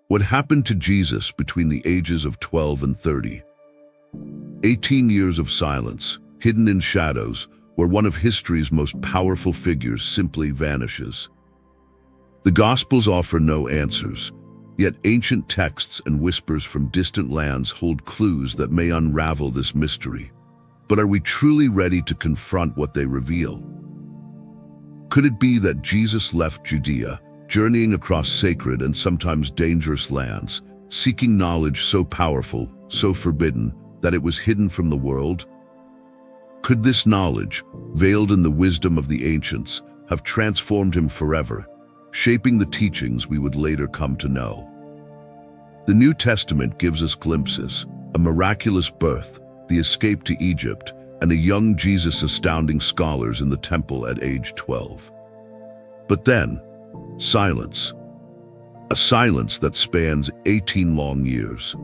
What happened to Jesus between the ages of 12 and 30? 18 years of silence, hidden in shadows, where one of history's most powerful figures simply vanishes. The Gospels offer no answers, yet ancient texts and whispers from distant lands hold clues that may unravel this mystery. But are we truly ready to confront what they reveal? Could it be that Jesus left Judea, journeying across sacred and sometimes dangerous lands, seeking knowledge so powerful, so forbidden, that it was hidden from the world? Could this knowledge, veiled in the wisdom of the ancients, have transformed him forever, shaping the teachings we would later come to know? The New Testament gives us glimpses: a miraculous birth, the escape to Egypt, and a young Jesus astounding scholars in the temple at age 12. But then, silence. A silence that spans 18 long years.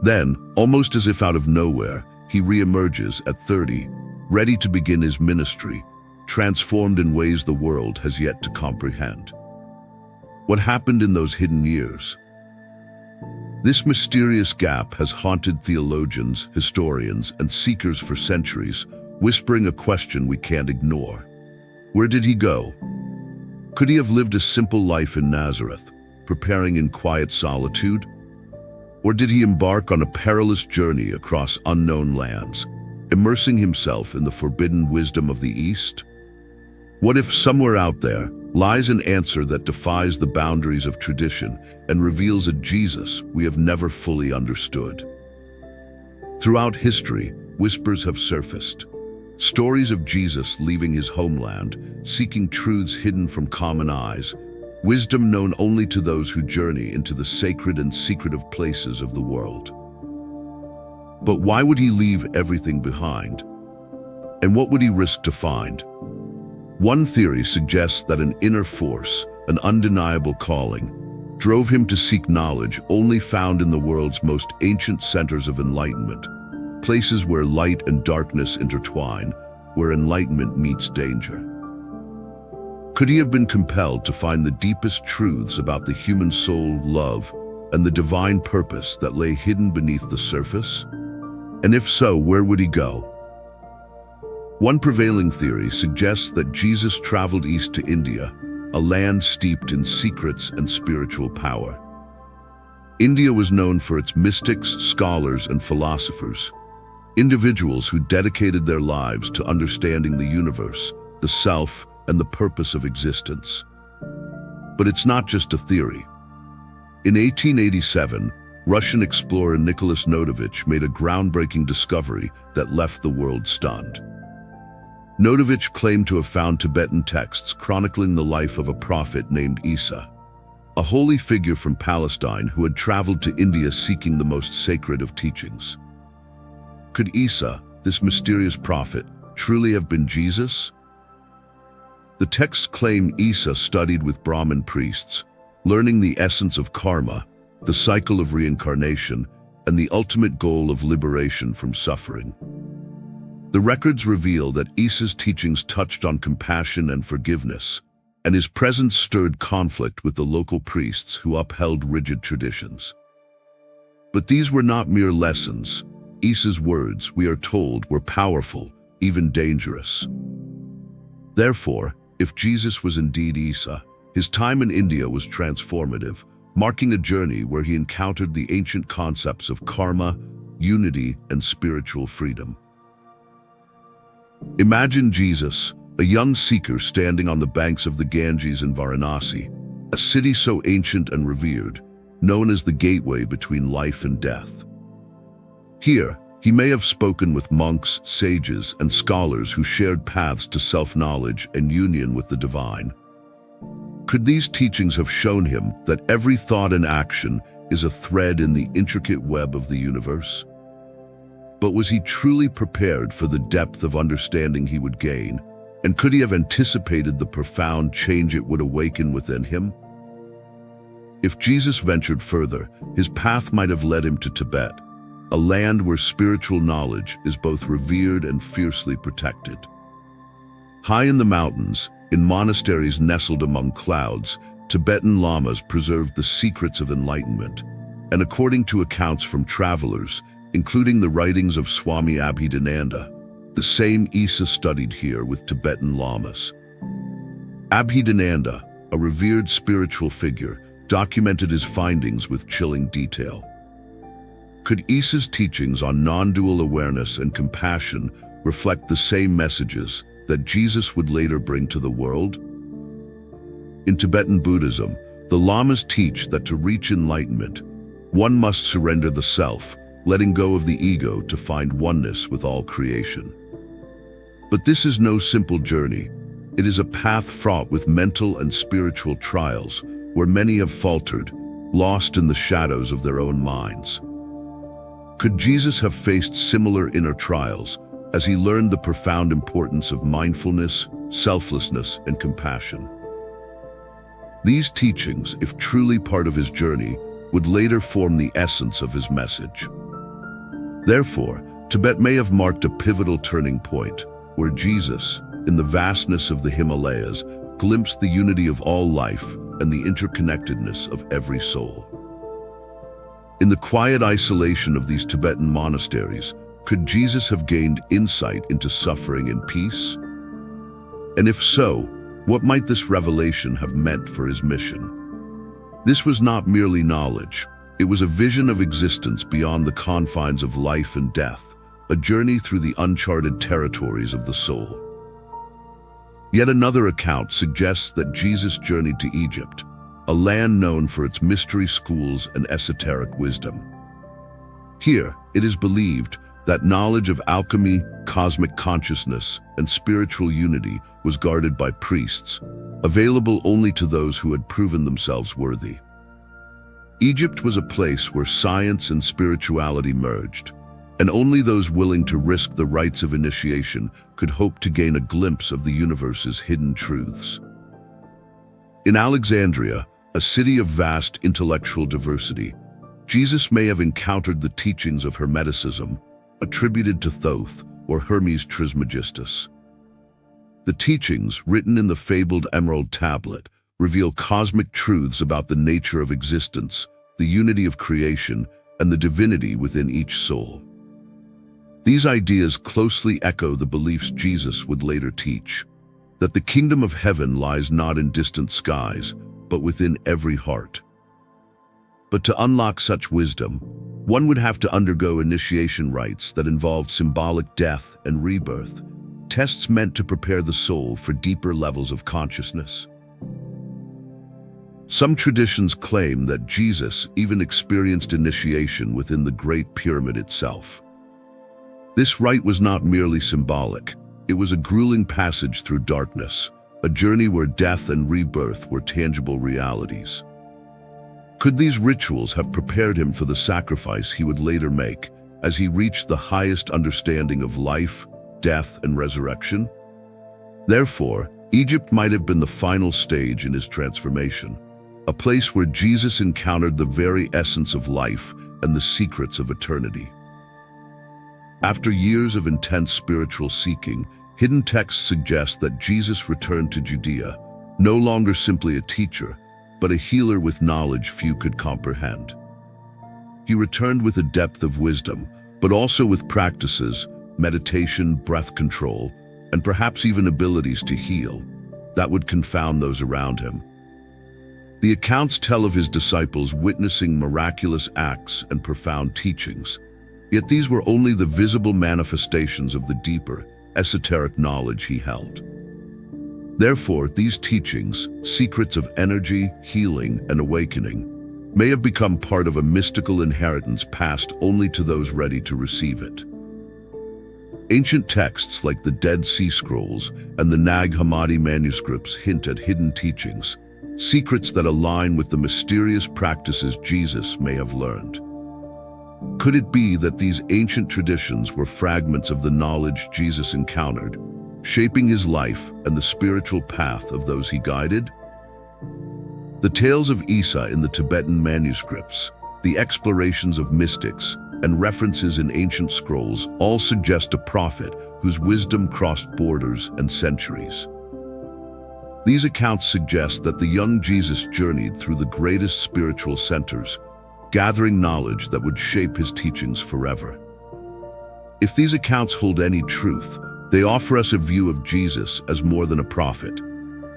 Then, almost as if out of nowhere, he re-emerges at 30, ready to begin his ministry, transformed in ways the world has yet to comprehend. What happened in those hidden years? This mysterious gap has haunted theologians, historians, and seekers for centuries, whispering a question we can't ignore. Where did he go? Could he have lived a simple life in Nazareth, preparing in quiet solitude? Or did he embark on a perilous journey across unknown lands, immersing himself in the forbidden wisdom of the East? What if somewhere out there lies an answer that defies the boundaries of tradition and reveals a Jesus we have never fully understood? Throughout history, whispers have surfaced. Stories of Jesus leaving his homeland, seeking truths hidden from common eyes, wisdom known only to those who journey into the sacred and secretive places of the world. But why would he leave everything behind? And what would he risk to find? One theory suggests that an inner force, an undeniable calling, drove him to seek knowledge only found in the world's most ancient centers of enlightenment, places where light and darkness intertwine, where enlightenment meets danger. Could he have been compelled to find the deepest truths about the human soul, love, and the divine purpose that lay hidden beneath the surface? And if so, where would he go? One prevailing theory suggests that Jesus traveled east to India, a land steeped in secrets and spiritual power. India was known for its mystics, scholars, and philosophers, individuals who dedicated their lives to understanding the universe, the self, and the purpose of existence. But it's not just a theory. In 1887, Russian explorer Nicholas Notovich made a groundbreaking discovery that left the world stunned. Notovich claimed to have found Tibetan texts chronicling the life of a prophet named Issa, a holy figure from Palestine who had traveled to India seeking the most sacred of teachings. Could Issa, this mysterious prophet, truly have been Jesus? The texts claim Issa studied with Brahmin priests, learning the essence of karma, the cycle of reincarnation, and the ultimate goal of liberation from suffering. The records reveal that Issa's teachings touched on compassion and forgiveness, and his presence stirred conflict with the local priests who upheld rigid traditions. But these were not mere lessons. Issa's words, we are told, were powerful, even dangerous. Therefore, if Jesus was indeed Issa, his time in India was transformative, marking a journey where he encountered the ancient concepts of karma, unity, and spiritual freedom. Imagine Jesus, a young seeker standing on the banks of the Ganges in Varanasi, a city so ancient and revered, known as the gateway between life and death. Here, he may have spoken with monks, sages, and scholars who shared paths to self-knowledge and union with the divine. Could these teachings have shown him that every thought and action is a thread in the intricate web of the universe? But was he truly prepared for the depth of understanding he would gain? And could he have anticipated the profound change it would awaken within him? If Jesus ventured further, his path might have led him to Tibet, a land where spiritual knowledge is both revered and fiercely protected. High in the mountains, in monasteries nestled among clouds, Tibetan lamas preserved the secrets of enlightenment, and according to accounts from travelers, including the writings of Swami Abhidananda, the same Issa studied here with Tibetan lamas. Abhidananda, a revered spiritual figure, documented his findings with chilling detail. Could Issa's teachings on non-dual awareness and compassion reflect the same messages that Jesus would later bring to the world? In Tibetan Buddhism, the lamas teach that to reach enlightenment, one must surrender the self, letting go of the ego to find oneness with all creation. But this is no simple journey. It is a path fraught with mental and spiritual trials, where many have faltered, lost in the shadows of their own minds. Could Jesus have faced similar inner trials as he learned the profound importance of mindfulness, selflessness, and compassion? These teachings, if truly part of his journey, would later form the essence of his message. Therefore, Tibet may have marked a pivotal turning point, where Jesus, in the vastness of the Himalayas, glimpsed the unity of all life and the interconnectedness of every soul. In the quiet isolation of these Tibetan monasteries, could Jesus have gained insight into suffering and peace? And if so, what might this revelation have meant for his mission? This was not merely knowledge. It was a vision of existence beyond the confines of life and death, a journey through the uncharted territories of the soul. Yet another account suggests that Jesus journeyed to Egypt, a land known for its mystery schools and esoteric wisdom. Here, it is believed that knowledge of alchemy, cosmic consciousness, and spiritual unity was guarded by priests, available only to those who had proven themselves worthy. Egypt was a place where science and spirituality merged, and only those willing to risk the rites of initiation could hope to gain a glimpse of the universe's hidden truths. In Alexandria, a city of vast intellectual diversity, Jesus may have encountered the teachings of Hermeticism, attributed to Thoth or Hermes Trismegistus. The teachings, written in the fabled Emerald Tablet, reveal cosmic truths about the nature of existence, the unity of creation, and the divinity within each soul. These ideas closely echo the beliefs Jesus would later teach, that the kingdom of heaven lies not in distant skies, but within every heart. But to unlock such wisdom, one would have to undergo initiation rites that involved symbolic death and rebirth, tests meant to prepare the soul for deeper levels of consciousness. Some traditions claim that Jesus even experienced initiation within the Great Pyramid itself. This rite was not merely symbolic, it was a grueling passage through darkness, a journey where death and rebirth were tangible realities. Could these rituals have prepared him for the sacrifice he would later make as he reached the highest understanding of life, death, and resurrection? Therefore, Egypt might have been the final stage in his transformation, a place where Jesus encountered the very essence of life and the secrets of eternity. After years of intense spiritual seeking, hidden texts suggest that Jesus returned to Judea, no longer simply a teacher, but a healer with knowledge few could comprehend. He returned with a depth of wisdom, but also with practices, meditation, breath control, and perhaps even abilities to heal, that would confound those around him. The accounts tell of his disciples witnessing miraculous acts and profound teachings, yet these were only the visible manifestations of the deeper, esoteric knowledge he held. Therefore, these teachings, secrets of energy, healing, and awakening, may have become part of a mystical inheritance passed only to those ready to receive it. Ancient texts like the Dead Sea Scrolls and the Nag Hammadi manuscripts hint at hidden teachings, secrets that align with the mysterious practices Jesus may have learned. Could it be that these ancient traditions were fragments of the knowledge Jesus encountered, shaping his life and the spiritual path of those he guided? The tales of Issa in the Tibetan manuscripts, the explorations of mystics, and references in ancient scrolls all suggest a prophet whose wisdom crossed borders and centuries. These accounts suggest that the young Jesus journeyed through the greatest spiritual centers, gathering knowledge that would shape his teachings forever. If these accounts hold any truth, they offer us a view of Jesus as more than a prophet.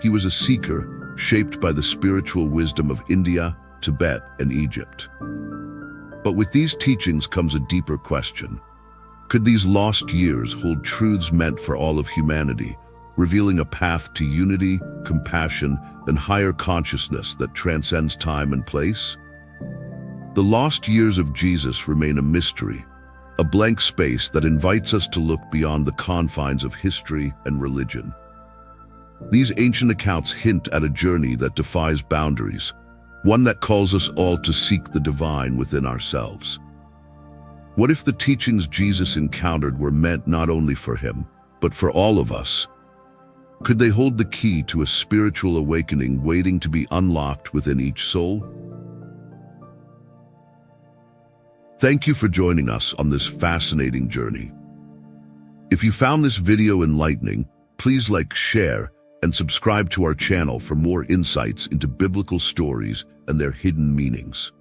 He was a seeker, shaped by the spiritual wisdom of India, Tibet, and Egypt. But with these teachings comes a deeper question. Could these lost years hold truths meant for all of humanity, revealing a path to unity, compassion, and higher consciousness that transcends time and place? The lost years of Jesus remain a mystery, a blank space that invites us to look beyond the confines of history and religion. These ancient accounts hint at a journey that defies boundaries, one that calls us all to seek the divine within ourselves. What if the teachings Jesus encountered were meant not only for him, but for all of us? Could they hold the key to a spiritual awakening waiting to be unlocked within each soul? Thank you for joining us on this fascinating journey. If you found this video enlightening, please like, share, and subscribe to our channel for more insights into biblical stories and their hidden meanings.